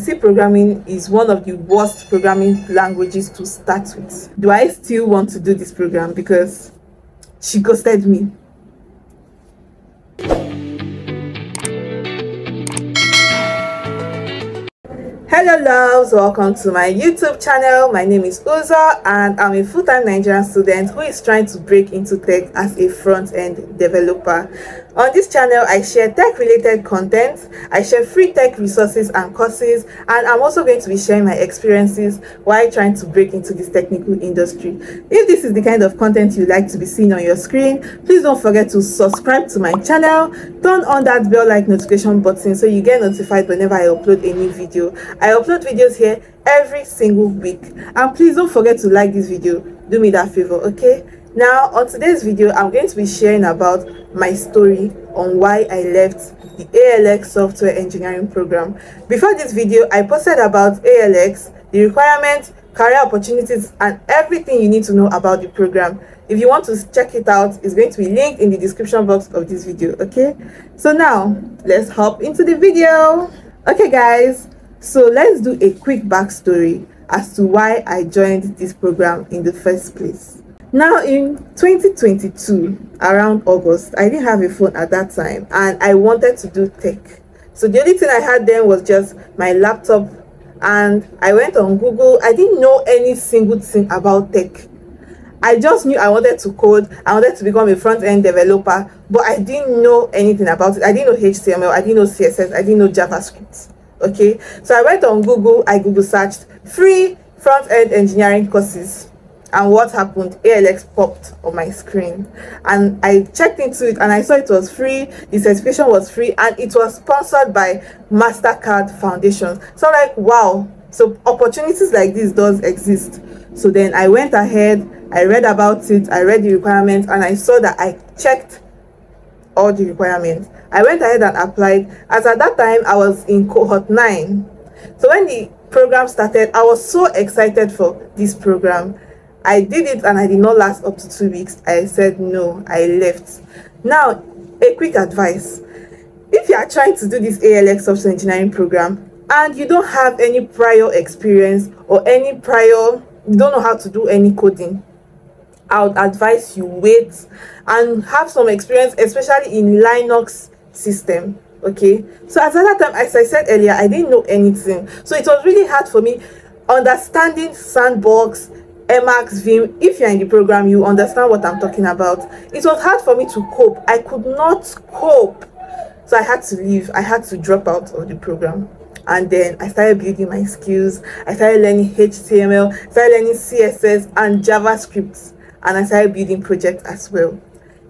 C programming is one of the worst programming languages to start with. Do I still want to do this program? Because she ghosted me. Hello loves, welcome to my YouTube channel. My name is Uzo and I'm a full-time Nigerian student who is trying to break into tech as a front-end developer. On this channel, I share tech-related content, I share free tech resources and courses, and I'm also going to be sharing my experiences while trying to break into this technical industry. If this is the kind of content you'd like to be seeing on your screen, please don't forget to subscribe to my channel, turn on that bell-like notification button so you get notified whenever I upload a new video. I upload videos here every single week, and please don't forget to like this video. Do me that favor, okay? Now on today's video, I'm going to be sharing about my story on why I left the ALX software engineering program. Before this video, I posted about ALX, the requirements, career opportunities, and everything you need to know about the program. If you want to check it out, it's going to be linked in the description box of this video, okay? So now let's hop into the video. Okay guys, so let's do a quick backstory as to why I joined this program in the first place. Now in 2022, around August, I didn't have a phone at that time and I wanted to do tech. So the only thing I had then was just my laptop, and I went on Google. I didn't know any single thing about tech. I just knew I wanted to code, I wanted to become a front-end developer, but I didn't know anything about it. I didn't know HTML, I didn't know CSS, I didn't know JavaScript. Okay, so I went on Google, I Google searched free front-end engineering courses, and what happened? ALX popped on my screen, and I checked into it and I saw it was free, the certification was free, and it was sponsored by MasterCard Foundation. So I'm like, wow, so opportunities like this does exist. So then I went ahead, I read about it, I read the requirements, and I saw that I checked all the requirements. I went ahead and applied, as at that time I was in cohort 9. So when the program started, I was so excited for this program. I did it and I did not last up to 2 weeks. I said no, I left. Now, a quick advice. If you are trying to do this ALX software engineering program and you don't have any prior experience or you don't know how to do any coding, I would advise you wait and have some experience, especially in Linux system. Okay, so at that time, as I said earlier, I didn't know anything, so it was really hard for me understanding Sandbox, Emacs, Vim. If you're in the program, you understand what I'm talking about. It was hard for me to cope. I could not cope, so I had to leave. I had to drop out of the program. And then I started building my skills. I started learning HTML, started learning CSS and JavaScript, and I started building projects as well.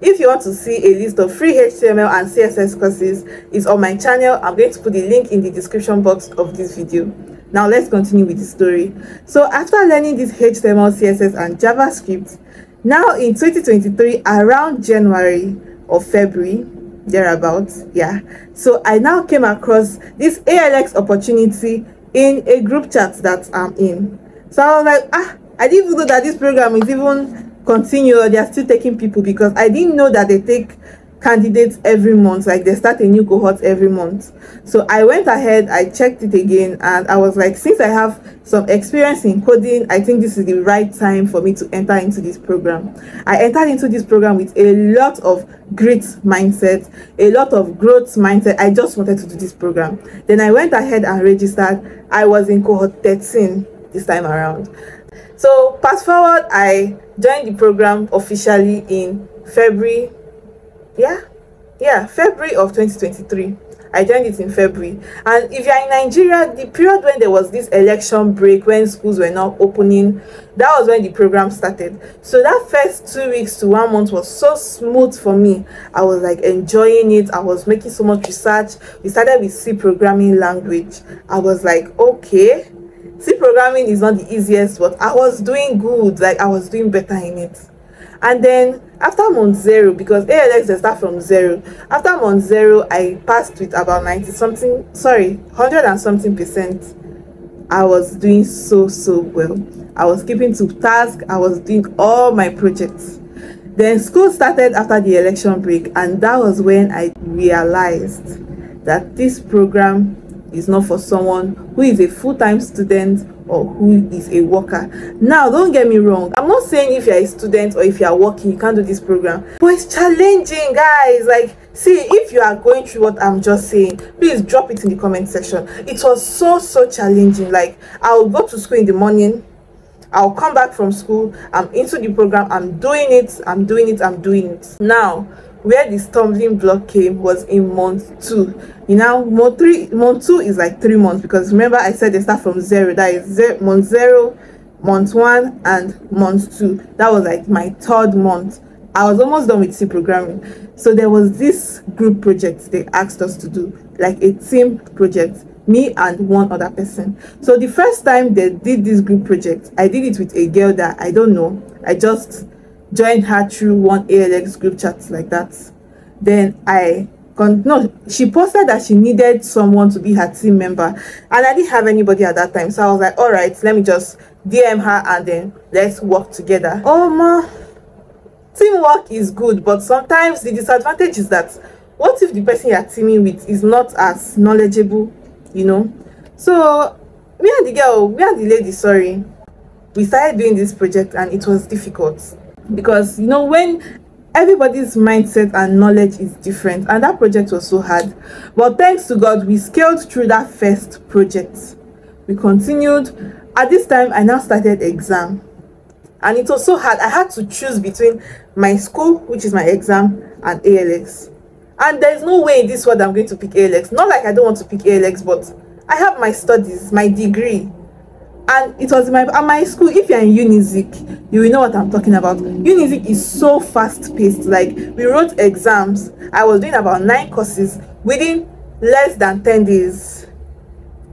If you want to see a list of free HTML and CSS courses, it's on my channel. I'm going to put the link in the description box of this video. Now let's continue with the story. So after learning this HTML, CSS and JavaScript, now in 2023, around January or February, thereabouts, yeah, so I now came across this ALX opportunity in a group chat that I'm in. So I was like, I didn't even know that this program is even continued. They are still taking people, because I didn't know that they take candidates every month, like they start a new cohort every month. So I went ahead, I checked it again, and I was like, since I have some experience in coding, I think this is the right time for me to enter into this program. I entered into this program with a lot of grit mindset, a lot of growth mindset. I just wanted to do this program. Then I went ahead and registered. I was in cohort 13 this time around. So fast forward, I joined the program officially in February. February of 2023. I joined it in February. And if you're in Nigeria, the period when there was this election break, when schools were not opening, that was when the program started. So that first 2 weeks to 1 month was so smooth for me. I was like enjoying it. I was making so much research. We started with C programming language. I was like, okay, C programming is not the easiest, but I was doing good. Like I was doing better in it. And then after month 0, because ALX they start from 0, after month 0 I passed with about 100 and something percent. I was doing so well. I was keeping to task. I was doing all my projects. Then school started after the election break, and that was when I realized that this program is not for someone who is a full-time student or who is a worker. Now, don't get me wrong, I'm not saying if you're a student or if you are working you can't do this program, but it's challenging, guys. Like, see, if you are going through what I'm just saying, please drop it in the comment section. It was so challenging. Like, I'll go to school in the morning, I'll come back from school, I'm into the program, I'm doing it. Now, where the stumbling block came was in month 2. You know, month 2 is like 3 months, because remember I said they start from 0. That is month 0, month 1, and month 2. That was like my 3rd month. I was almost done with C programming. So there was this group project they asked us to do, like a team project, me and one other person. So the first time they did this group project, I did it with a girl that I don't know. I just joined her through one ALX group chat like that. Then she posted that she needed someone to be her team member, and I didn't have anybody at that time. So I was like, all right, let me just DM her and then let's work together. Oh ma, teamwork is good, but sometimes the disadvantage is that what if the person you're teaming with is not as knowledgeable, you know? So me and the lady, sorry, we started doing this project, and it was difficult because, you know, when everybody's mindset and knowledge is different, and that project was so hard. But thanks to God, we scaled through that first project. We continued. At this time, I now started exam, and it was so hard. I had to choose between my school, which is my exam, and ALX. And there's no way in this world I'm going to pick ALX. Not like I don't want to pick ALX, but I have my studies, my degree, and it was my school. If you're in Unizik, you will know what I'm talking about. Unizik is so fast paced. Like, we wrote exams, I was doing about 9 courses within less than 10 days.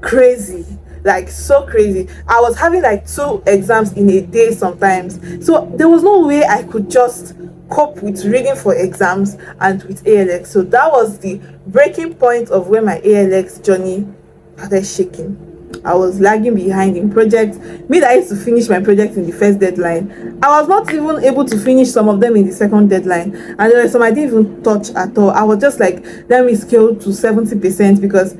Crazy, like so crazy. I was having like 2 exams in a day sometimes. So there was no way I could just cope with reading for exams and with ALX. So that was the breaking point of where my ALX journey started shaking. I was lagging behind in projects. Me that I used to finish my project in the first deadline, I was not even able to finish some of them in the second deadline, and there were some I didn't even touch at all. I was just like, let me scale to 70%, because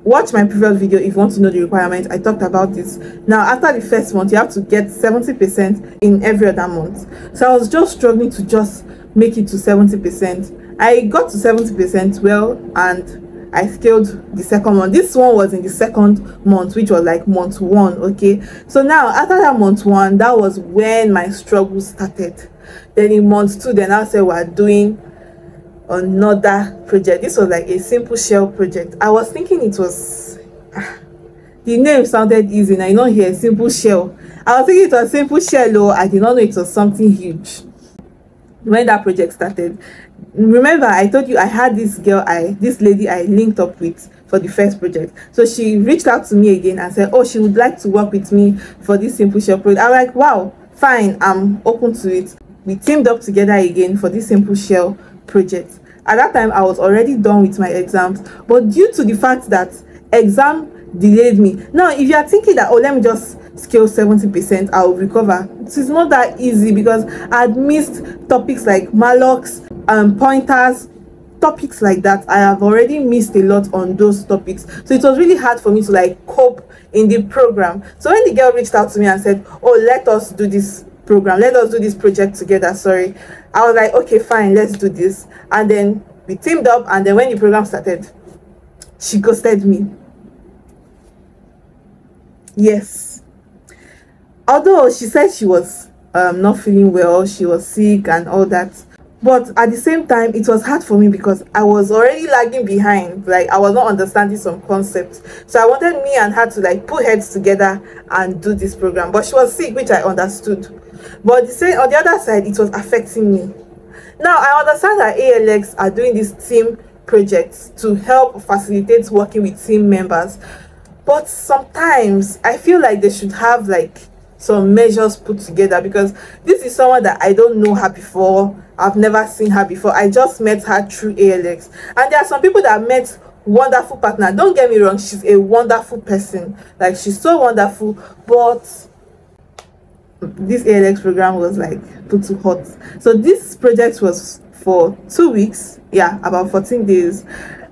watch my previous video if you want to know the requirements. I talked about this. Now, after the first month, you have to get 70% in every other month. So I was just struggling to just make it to 70%. I got to 70% well, and I scaled the second month. This one was in the second month, which was like month 1. Okay, so now after that month 1, that was when my struggle started. Then in month 2, then I said we're doing another project. This was like a simple shell project. I was thinking it was the name sounded easy. Now, you know, here, simple shell. I was thinking it was simple shell. Oh, I did not know it was something huge when that project started. Remember, I told you I had this lady I linked up with for the first project. So she reached out to me again and said, oh, she would like to work with me for this simple shell project. I'm like, wow, fine, I'm open to it. We teamed up together again for this simple shell project. At that time, I was already done with my exams, but due to the fact that exam delayed me. Now, if you are thinking that, oh, let me just scale 70%, I'll recover, it is not that easy, because I had missed topics like mallocs, pointers, topics like that. I have already missed a lot on those topics, so it was really hard for me to like cope in the program. So when the girl reached out to me and said, oh, let us do this program, let us do this project together, sorry, I was like, okay, fine, let's do this. And then we teamed up, and then when the program started, she ghosted me. Yes, although she said she was not feeling well, she was sick and all that, but at the same time it was hard for me because I was already lagging behind. Like, I was not understanding some concepts, so I wanted me and her to like put heads together and do this program. But she was sick, which I understood, but on the other side, it was affecting me. Now, I understand that ALX are doing these team projects to help facilitate working with team members, but sometimes I feel like they should have like some measures put together, because this is someone that I don't know her before. I've never seen her before. I just met her through ALX, and there are some people that met wonderful partner. Don't get me wrong, she's a wonderful person, like she's so wonderful, but this ALX program was like put too hot. So this project was for 2 weeks, yeah, about 14 days.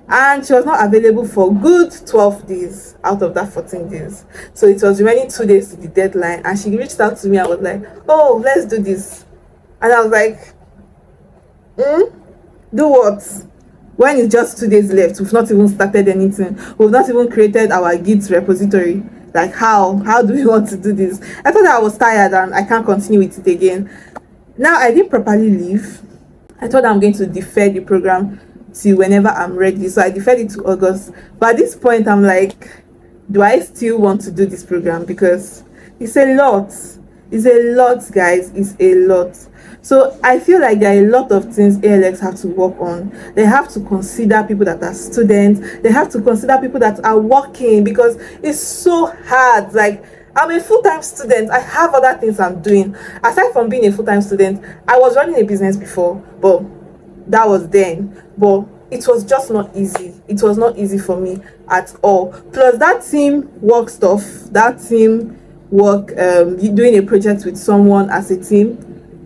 and she was not available for good 12 days out of that 14 days. So it was remaining 2 days to the deadline, and she reached out to me and was like, oh, let's do this. And I was like, do what? When it's just 2 days left, we've not even started anything, we've not even created our Git repository. Like, how do we want to do this? I thought I was tired and I can't continue with it again. Now I didn't properly leave. I thought I'm going to defer the program till whenever I'm ready, so I deferred it to August. But at this point I'm like, do I still want to do this program? Because it's a lot, guys. It's a lot. So I feel like there are a lot of things ALX have to work on. They have to consider people that are students, they have to consider people that are working, because it's so hard. Like, I'm a full-time student, I have other things I'm doing. Aside from being a full-time student, I was running a business before, but that was then. But it was just not easy. It was not easy for me at all. Plus that teamwork stuff, doing a project with someone as a team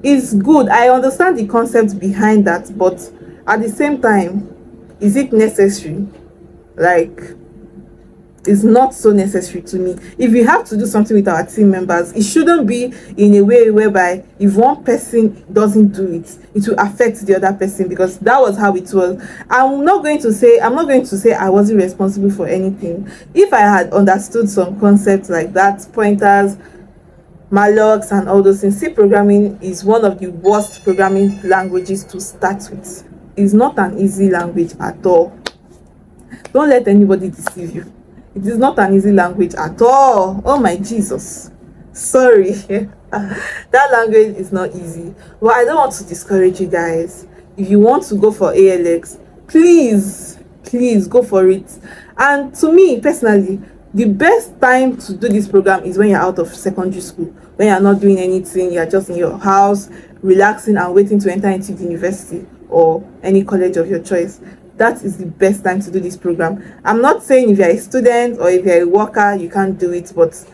is good. I understand the concept behind that, but at the same time, is it necessary? Like, it's not so necessary to me. If we have to do something with our team members, it shouldn't be in a way whereby if one person doesn't do it, it will affect the other person, because that was how it was. I'm not going to say I wasn't responsible for anything. If I had understood some concepts like that, pointers, mallocs and all those things. C programming is one of the worst programming languages to start with. It's not an easy language at all. Don't let anybody deceive you. It is not an easy language at all. Oh my Jesus, sorry. That language is not easy. But I don't want to discourage you guys. If you want to go for ALX, please go for it. And to me personally, the best time to do this program is when you're out of secondary school, when you're not doing anything, you're just in your house relaxing and waiting to enter into the university or any college of your choice. That is the best time to do this program. I'm not saying if you're a student or if you're a worker you can't do it, but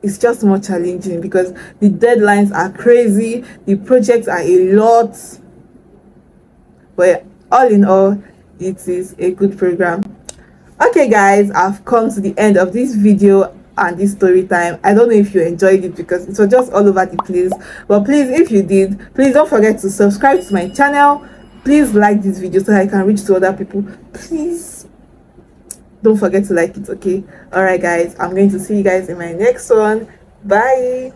it's just more challenging because the deadlines are crazy, the projects are a lot. But all in all, it is a good program. Okay guys, I've come to the end of this video and this story time. I don't know if you enjoyed it because it was just all over the place, but please, if you did, please don't forget to subscribe to my channel. Please like this video so I can reach to other people. Please don't forget to like it. Okay, all right guys, I'm going to see you guys in my next one. Bye.